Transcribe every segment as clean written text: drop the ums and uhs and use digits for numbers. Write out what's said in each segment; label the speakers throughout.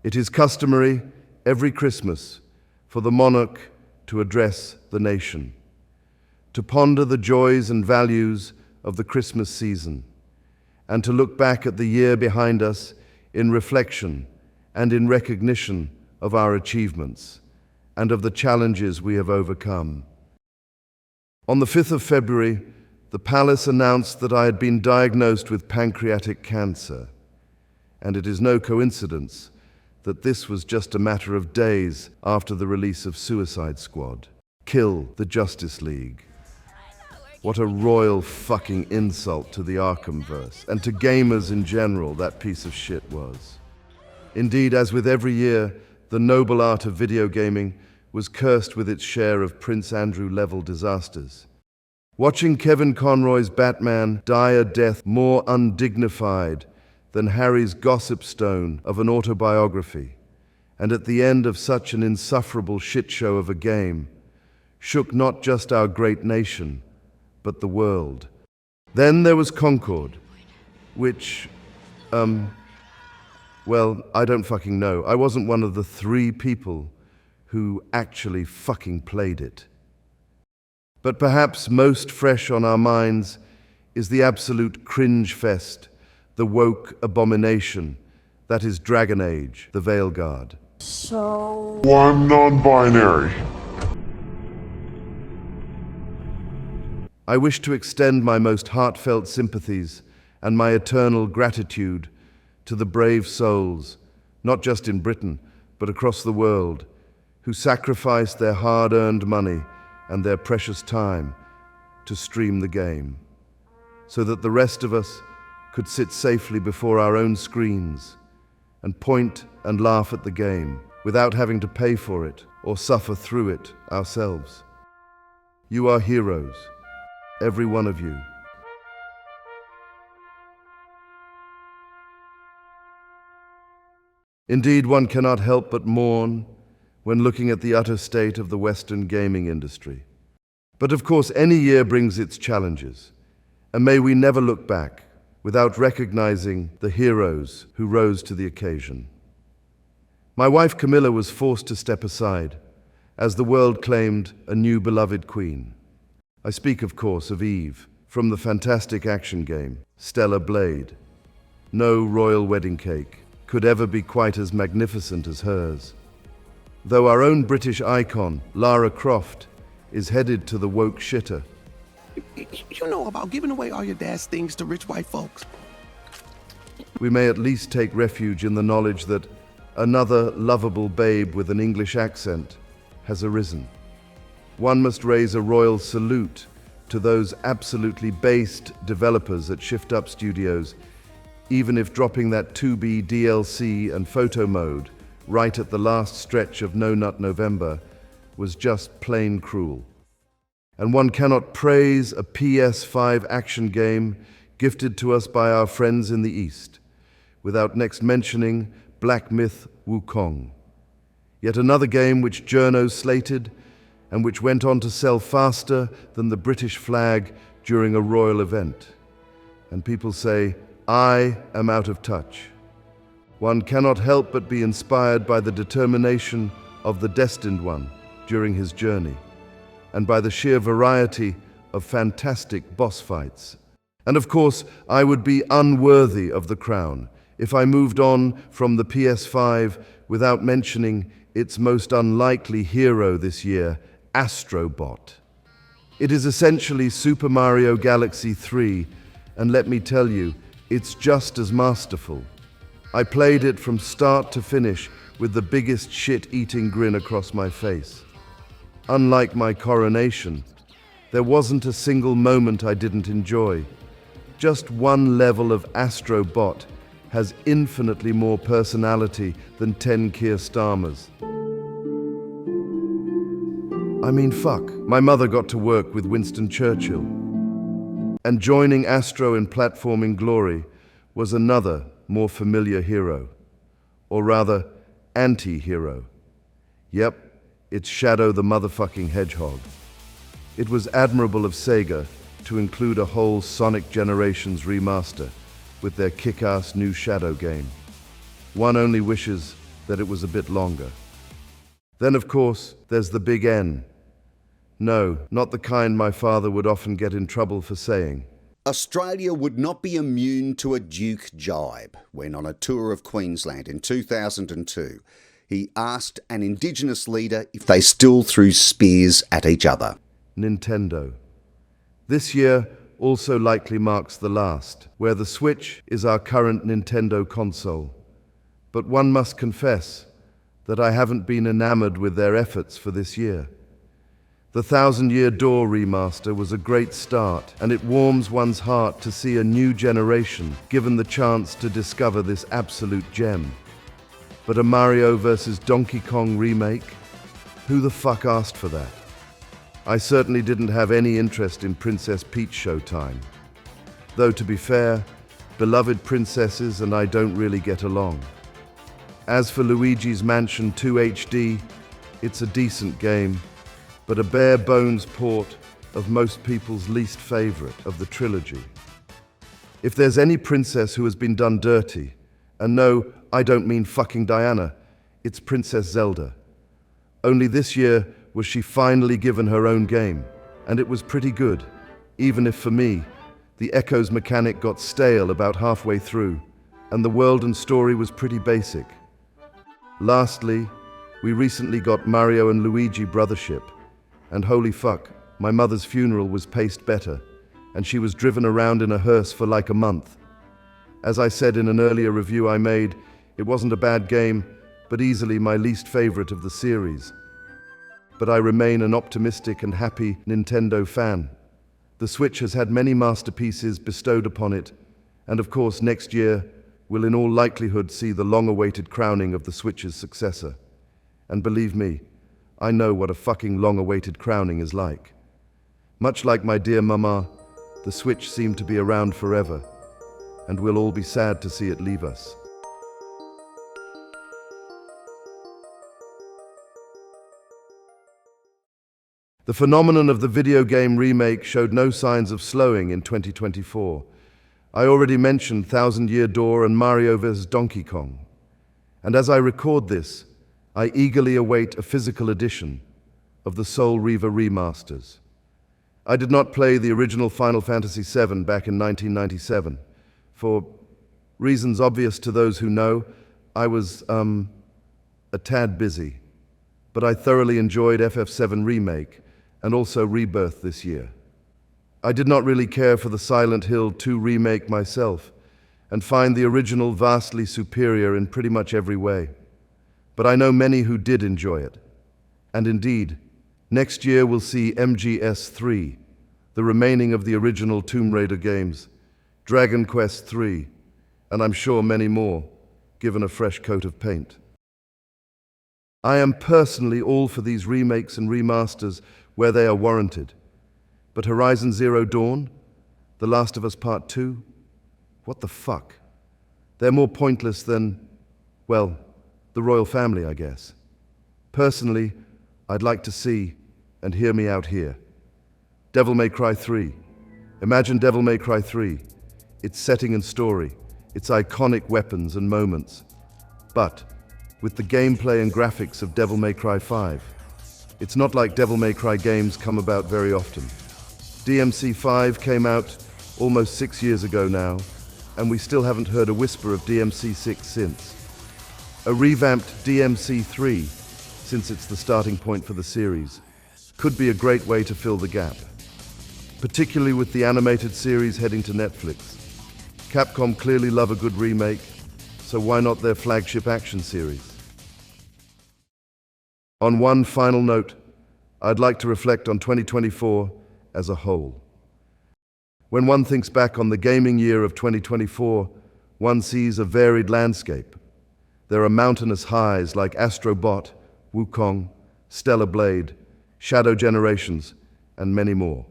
Speaker 1: It is customary every Christmas for the monarch to address the nation, to ponder the joys and values of the Christmas season, and to look back at the year behind us in reflection and in recognition of our achievements and of the challenges we have overcome. On the 5th of February, the palace announced that I had been diagnosed with pancreatic cancer, and it is no coincidence that this was just a matter of days after the release of Suicide Squad. Kill the Justice League. What a royal fucking insult to the Arkhamverse, and to gamers in general, that piece of shit was. Indeed, as with every year, the noble art of video gaming was cursed with its share of Prince Andrew-level disasters. Watching Kevin Conroy's Batman die a death more undignified than Harry's gossip stone of an autobiography, and at the end of such an insufferable shitshow of a game, shook not just our great nation, but the world. Then there was Concord, which, well, I don't fucking know. I wasn't one of the 3 people who actually fucking played it. But perhaps most fresh on our minds is the absolute cringe fest, the woke abomination that is Dragon Age, the Veilguard.
Speaker 2: So...
Speaker 3: I'm non-binary.
Speaker 1: I wish to extend my most heartfelt sympathies and my eternal gratitude to the brave souls, not just in Britain, but across the world, who sacrificed their hard-earned money and their precious time to stream the game, so that the rest of us could sit safely before our own screens and point and laugh at the game without having to pay for it or suffer through it ourselves. You are heroes, every one of you. Indeed, one cannot help but mourn when looking at the utter state of the Western gaming industry. But of course, any year brings its challenges, and may we never look back without recognizing the heroes who rose to the occasion. My wife Camilla was forced to step aside as the world claimed a new beloved queen. I speak, of course, of Eve from the fantastic action game Stellar Blade. No royal wedding cake could ever be quite as magnificent as hers. Though our own British icon, Lara Croft, is headed to the woke shitter.
Speaker 4: You know about giving away all your dad's things to rich white folks.
Speaker 1: We may at least take refuge in the knowledge that another lovable babe with an English accent has arisen. One must raise a royal salute to those absolutely based developers at Shift Up Studios, even if dropping that 2B DLC and photo mode right at the last stretch of No Nut November was just plain cruel. And one cannot praise a PS5 action game gifted to us by our friends in the East without next mentioning Black Myth Wukong. Yet another game which journos slated and which went on to sell faster than the British flag during a royal event. And people say, I am out of touch. One cannot help but be inspired by the determination of the Destined One during his journey, and by the sheer variety of fantastic boss fights. And of course, I would be unworthy of the crown if I moved on from the PS5 without mentioning its most unlikely hero this year, Astrobot. It is essentially Super Mario Galaxy 3, and let me tell you, it's just as masterful. I played it from start to finish with the biggest shit-eating grin across my face. Unlike my coronation, there wasn't a single moment I didn't enjoy. Just one level of Astrobot has infinitely more personality than 10 Keir Starmers. I mean, fuck. My mother got to work with Winston Churchill. And joining Astro in platforming glory was another, more familiar hero. Or rather, anti-hero. Yep, it's Shadow the motherfucking Hedgehog. It was admirable of Sega to include a whole Sonic Generations remaster with their kick-ass new Shadow game. One only wishes that it was a bit longer. Then, of course, there's the big N. No, not the kind my father would often get in trouble for saying.
Speaker 2: Australia would not be immune to a Duke jibe when, on a tour of Queensland in 2002, he asked an Indigenous leader if they still threw spears at each other.
Speaker 1: Nintendo. This year also likely marks the last, where the Switch is our current Nintendo console. But one must confess that I haven't been enamored with their efforts for this year. The Thousand Year Door remaster was a great start, and it warms one's heart to see a new generation given the chance to discover this absolute gem. But a Mario vs. Donkey Kong remake? Who the fuck asked for that? I certainly didn't have any interest in Princess Peach Showtime. Though, to be fair, beloved princesses and I don't really get along. As for Luigi's Mansion 2 HD, it's a decent game, but a bare-bones port of most people's least favorite of the trilogy. If there's any princess who has been done dirty, and no, I don't mean fucking Diana, it's Princess Zelda. Only this year was she finally given her own game, and it was pretty good, even if for me, the Echoes mechanic got stale about halfway through, and the world and story was pretty basic. Lastly, we recently got Mario and Luigi Brothership, and holy fuck, my mother's funeral was paced better, and she was driven around in a hearse for like a month. As I said in an earlier review I made, it wasn't a bad game, but easily my least favorite of the series. But I remain an optimistic and happy Nintendo fan. The Switch has had many masterpieces bestowed upon it, and of course next year will in all likelihood see the long-awaited crowning of the Switch's successor. And believe me, I know what a fucking long-awaited crowning is like. Much like my dear mama, the Switch seemed to be around forever, and we'll all be sad to see it leave us. The phenomenon of the video game remake showed no signs of slowing in 2024. I already mentioned Thousand Year Door and Mario vs. Donkey Kong. And as I record this, I eagerly await a physical edition of the Soul Reaver remasters. I did not play the original Final Fantasy VII back in 1997. For reasons obvious to those who know, I was, a tad busy. But I thoroughly enjoyed FF7 Remake and also Rebirth this year. I did not really care for the Silent Hill 2 remake myself, and find the original vastly superior in pretty much every way. But I know many who did enjoy it. And indeed, next year we'll see MGS3, the remaining of the original Tomb Raider games, Dragon Quest III, and I'm sure many more, given a fresh coat of paint. I am personally all for these remakes and remasters where they are warranted. But Horizon Zero Dawn, The Last of Us Part 2, what the fuck? They're more pointless than, well, the royal family, I guess. Personally, I'd like to see, and hear me out here, Devil May Cry 3. Imagine Devil May Cry 3, its setting and story, its iconic weapons and moments, but with the gameplay and graphics of Devil May Cry 5. It's not like Devil May Cry games come about very often. DMC 5 came out almost 6 years ago now, and we still haven't heard a whisper of DMC 6 since. A revamped DMC 3, since it's the starting point for the series, could be a great way to fill the gap, particularly with the animated series heading to Netflix. Capcom clearly love a good remake, so why not their flagship action series? On one final note, I'd like to reflect on 2024 as a whole. When one thinks back on the gaming year of 2024, one sees a varied landscape. There are mountainous highs like Astro Bot, Wukong, Stellar Blade, Shadow Generations, and many more.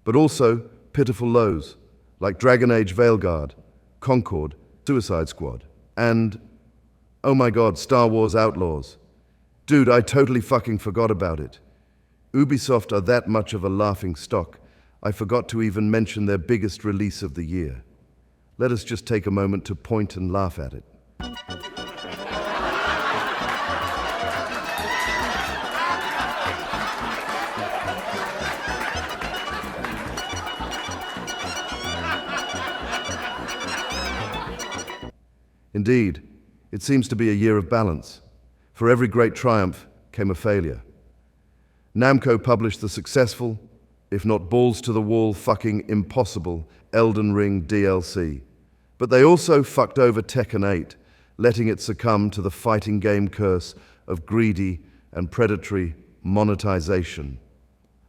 Speaker 1: But also pitiful lows like Dragon Age Veilguard, Concord, Suicide Squad, and, oh my god, Star Wars Outlaws. Dude, I totally fucking forgot about it. Ubisoft are that much of a laughing stock, I forgot to even mention their biggest release of the year. Let us just take a moment to point and laugh at it. Indeed, it seems to be a year of balance. For every great triumph came a failure. Namco published the successful, if not balls-to-the-wall fucking impossible, Elden Ring DLC. But they also fucked over Tekken 8, letting it succumb to the fighting game curse of greedy and predatory monetization.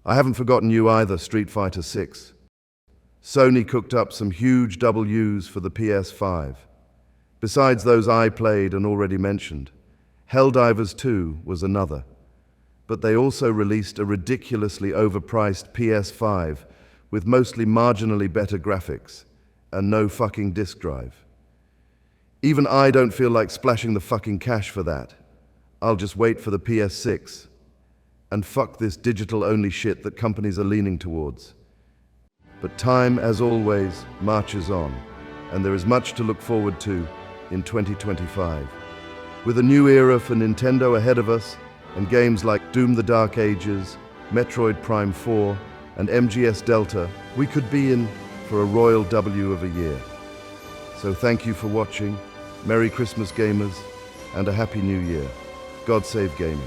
Speaker 1: I haven't forgotten you either, Street Fighter 6. Sony cooked up some huge W's for the PS5. Besides those I played and already mentioned, Helldivers 2 was another. But they also released a ridiculously overpriced PS5 with mostly marginally better graphics and no fucking disk drive. Even I don't feel like splashing the fucking cash for that. I'll just wait for the PS6 and fuck this digital-only shit that companies are leaning towards. But time, as always, marches on, and there is much to look forward to in 2025. With a new era for Nintendo ahead of us, and games like Doom the Dark Ages, Metroid Prime 4, and MGS Delta, we could be in for a royal W of a year. So thank you for watching, Merry Christmas gamers, and a Happy New Year. God save gaming.